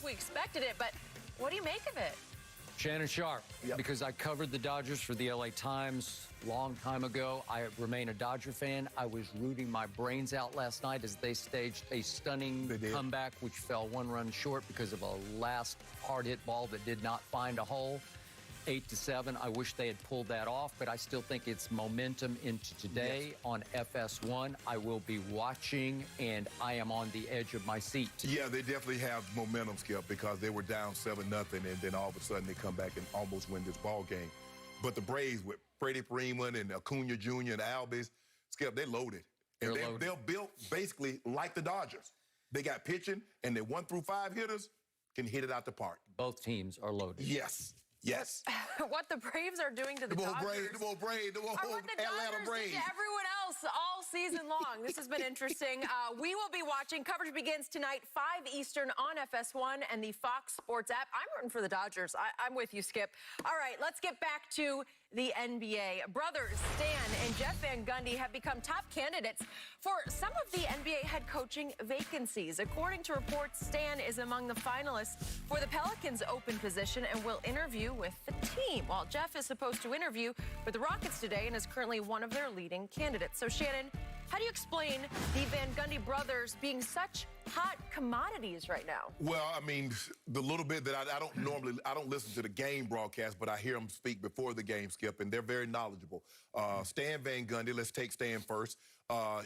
we expected it, but what do you make of it? Shannon Sharpe, because I covered the Dodgers for the LA Times a long time ago. I remain a Dodger fan. I was rooting my brains out last night as they staged a stunning comeback, which fell 1 run short because of a last hard-hit ball that did not find a hole. 8-7. I wish they had pulled that off, but I still think it's momentum into today on FS1. I will be watching, and I am on the edge of my seat. Yeah, they definitely have momentum, Skip, because they were down 7-0, and then all of a sudden they come back and almost win this ball game. But the Braves with Freddie Freeman and Acuna Jr. and Albies, Skip, they loaded. And they're built basically like the Dodgers. They got pitching, and their 1 through 5 hitters can hit it out the park. Both teams are loaded. Yes. Yes. What the Braves are doing to the Dodgers. The old Atlanta Braves. To everyone else all season long. This has been interesting. We will be watching. Coverage begins tonight, 5 Eastern on FS1 and the Fox Sports app. I'm rooting for the Dodgers. I'm with you, Skip. All right, let's get back to the NBA. Brothers Stan and Jeff Van Gundy have become top candidates for some of the NBA head coaching vacancies. According to reports, Stan is among the finalists for the Pelicans' open position and will interview with the team, while Jeff is supposed to interview with the Rockets today and is currently one of their leading candidates. So, Shannon, how do you explain the Van Gundy brothers being such hot commodities right now? Well, I mean, the little bit that I don't listen to the game broadcast, but I hear them speak before the game, Skip, and they're very knowledgeable. Stan Van Gundy, let's take Stan first.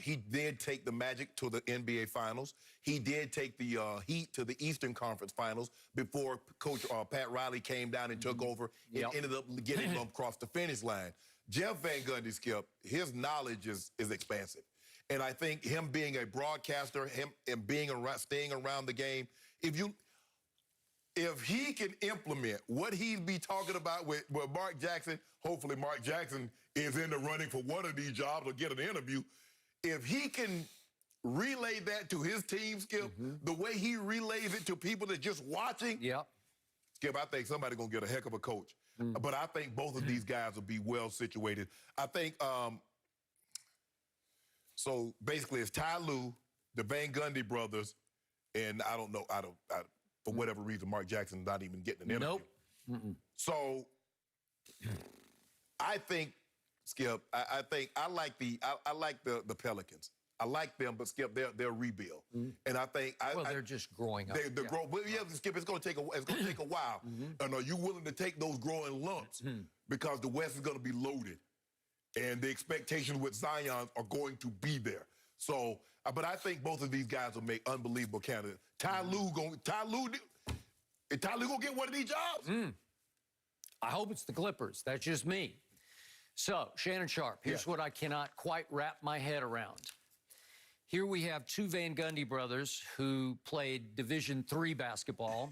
He did take the Magic to the NBA Finals. He did take the Heat to the Eastern Conference Finals before Coach Pat Riley came down and took over and ended up getting them across the finish line. Jeff Van Gundy, Skip, his knowledge is expansive. And I think him being a broadcaster, him and staying around the game, if he can implement what he'd be talking about with Mark Jackson, hopefully Mark Jackson is in the running for one of these jobs or get an interview. If he can relay that to his team, Skip, the way he relays it to people that just watching, Skip, I think somebody's going to get a heck of a coach. But I think both of these guys will be well situated. I think, so basically it's Ty Lue, the Van Gundy brothers, and I don't know, for whatever reason, Mark Jackson's not even getting an interview. So I think, Skip, I like the Pelicans. I like them, but Skip, they're rebuild, and I think they're just growing up. Skip, it's going to take a while. And are you willing to take those growing lumps because the West is going to be loaded, and the expectations with Zion are going to be there. So, but I think both of these guys will make unbelievable candidates. Ty Lue gonna get one of these jobs? I hope it's the Clippers. That's just me. So, Shannon Sharpe, here's what I cannot quite wrap my head around. Here we have 2 Van Gundy brothers who played Division III basketball,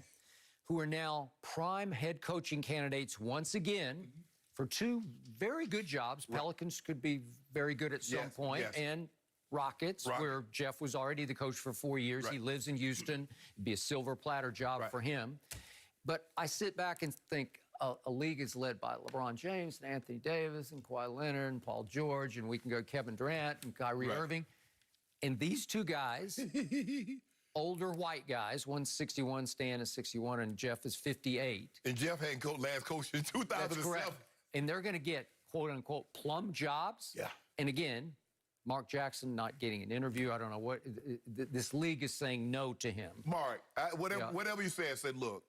who are now prime head coaching candidates once again for 2 very good jobs. Pelicans could be very good at some point, and Rockets, where Jeff was already the coach for 4 years. He lives in Houston. It'd be a silver platter job for him. But I sit back and think, a league is led by LeBron James and Anthony Davis and Kawhi Leonard and Paul George, and we can go Kevin Durant and Kyrie Irving. And these 2 guys, older white guys, one's 61, Stan is 61, and Jeff is 58. And Jeff hadn't last coached in 2007. That's correct. And they're going to get, quote-unquote, plum jobs. And again, Mark Jackson not getting an interview. I don't know what. This league is saying no to him. Mark, whatever you said, look,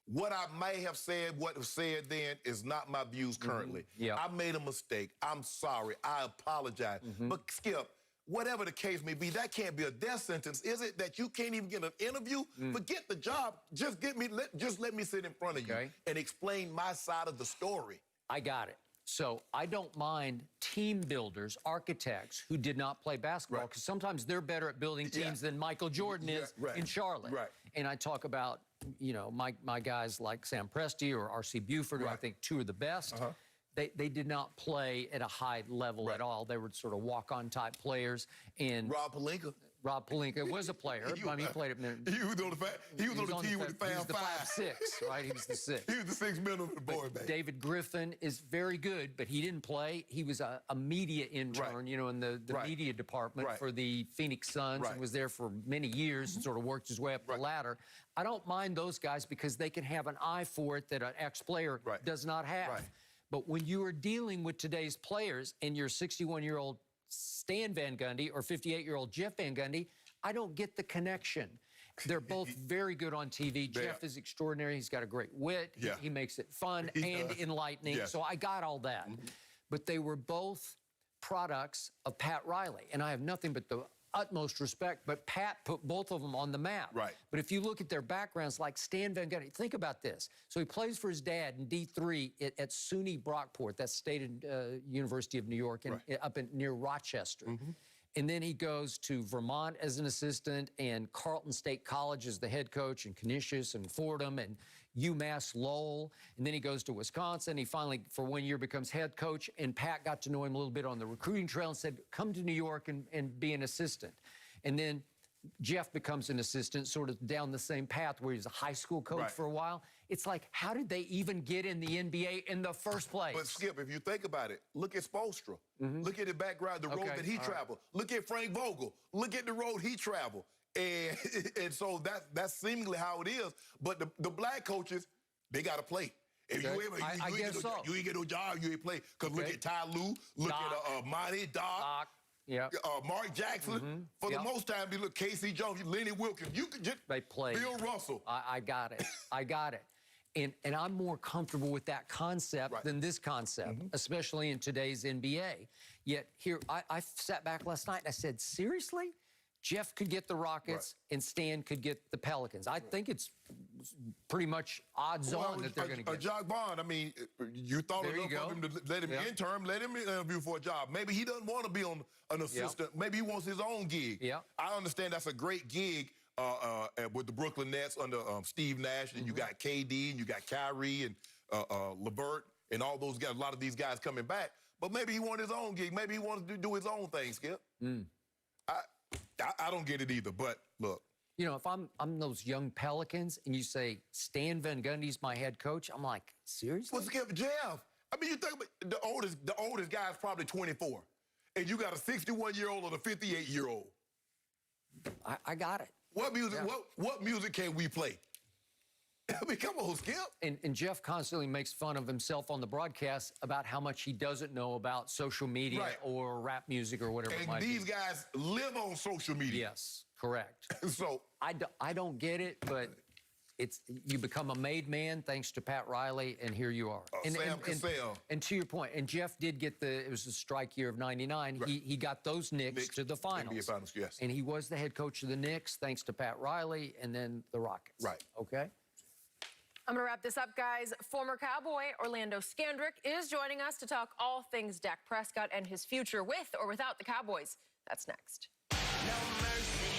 what I may have said, what was said then is not my views currently. I made a mistake. I'm sorry. I apologize. But, Skip, whatever the case may be, that can't be a death sentence, is it? That you can't even get an interview? Forget the job. Just let me sit in front of you and explain my side of the story. I got it. So I don't mind team builders, architects who did not play basketball, because sometimes they're better at building teams than Michael Jordan is in Charlotte. And I talk about, you know, my guys like Sam Presti or R.C. Buford, who I think 2 are the best. They did not play at a high level at all. They were sort of walk-on type players. And Rob Pelinka. Rob Pelinka was a player. I mean, he played it. He was on the team with the He was the five. 5'6", right? He was the 6. He was the 6 men on the board, man. David Griffin is very good, but he didn't play. He was a media intern, Right. you know, in the Right. media department Right. for the Phoenix Suns, Right. and was there for many years and sort of worked his way up the ladder. I don't mind those guys because they can have an eye for it that an ex-player does not have. Right. But when you are dealing with today's players and you're 61-year-old Stan Van Gundy or 58-year-old Jeff Van Gundy, I don't get the connection. They're both very good on TV. Jeff is extraordinary. He's got a great wit. Yeah. He makes it fun and enlightening. Yes. So I got all that. But they were both products of Pat Riley. And I have nothing but the utmost respect, but Pat put both of them on the map. Right. But if you look at their backgrounds, like Stan Van Gundy, think about this. So he plays for his dad in D3 at SUNY Brockport, that's State University of New York, up near Rochester. And then he goes to Vermont as an assistant and Carleton State College as the head coach and Canisius and Fordham and UMass Lowell. And then he goes to Wisconsin. He finally, for 1 year, becomes head coach. And Pat got to know him a little bit on the recruiting trail and said, come to New York and be an assistant. And then Jeff becomes an assistant, sort of down the same path where he's a high school coach for a while. It's like, how did they even get in the NBA in the first place? But Skip, if you think about it, look at Spoelstra. Look at the background, the road that he traveled. Look at Frank Vogel. Look at the road he traveled. And so that's seemingly how it is. But the black coaches, they got to play. If you ain't get no job, you ain't play. Because look at Ty Lue, look at Monty, Doc. Mark Jackson. For the most time, you look Casey Jones, Lenny Wilkins. You could just Bill Russell. I got it. I got it. And I'm more comfortable with that concept than this concept, especially in today's NBA. Yet here, I sat back last night and I said, seriously? Jeff could get the Rockets and Stan could get the Pelicans. I think it's pretty much odds on that they're going to get Jock Bond, I mean, you thought enough of him to let him intern, let him interview for a job. Maybe he doesn't want to be on an assistant. Maybe he wants his own gig. I understand that's a great gig with the Brooklyn Nets under Steve Nash, and you got KD, and you got Kyrie, and LeVert, and all those guys, a lot of these guys coming back. But maybe he wants his own gig. Maybe he wants to do his own thing, Skip. I don't get it either, but look. You know, if I'm those young Pelicans and you say, Stan Van Gundy's my head coach, I'm like, seriously? Well, Skip, Jeff, I mean, you think about the oldest guy is probably 24, and you got a 61-year-old and a 58-year-old. I got it. What music? What music can we play? I mean, come on, Skip. And Jeff constantly makes fun of himself on the broadcast about how much he doesn't know about social media or rap music or whatever it might be. And these guys live on social media. Yes, correct. So I don't get it, but you become a made man thanks to Pat Riley, and here you are. Sam Cassell. And to your point, and Jeff did get it was the strike year of '99. He got those Knicks to the finals. NBA finals, yes. And he was the head coach of the Knicks thanks to Pat Riley, and then the Rockets. Right. Okay? I'm going to wrap this up, guys. Former Cowboy Orlando Scandrick is joining us to talk all things Dak Prescott and his future with or without the Cowboys. That's next. No mercy.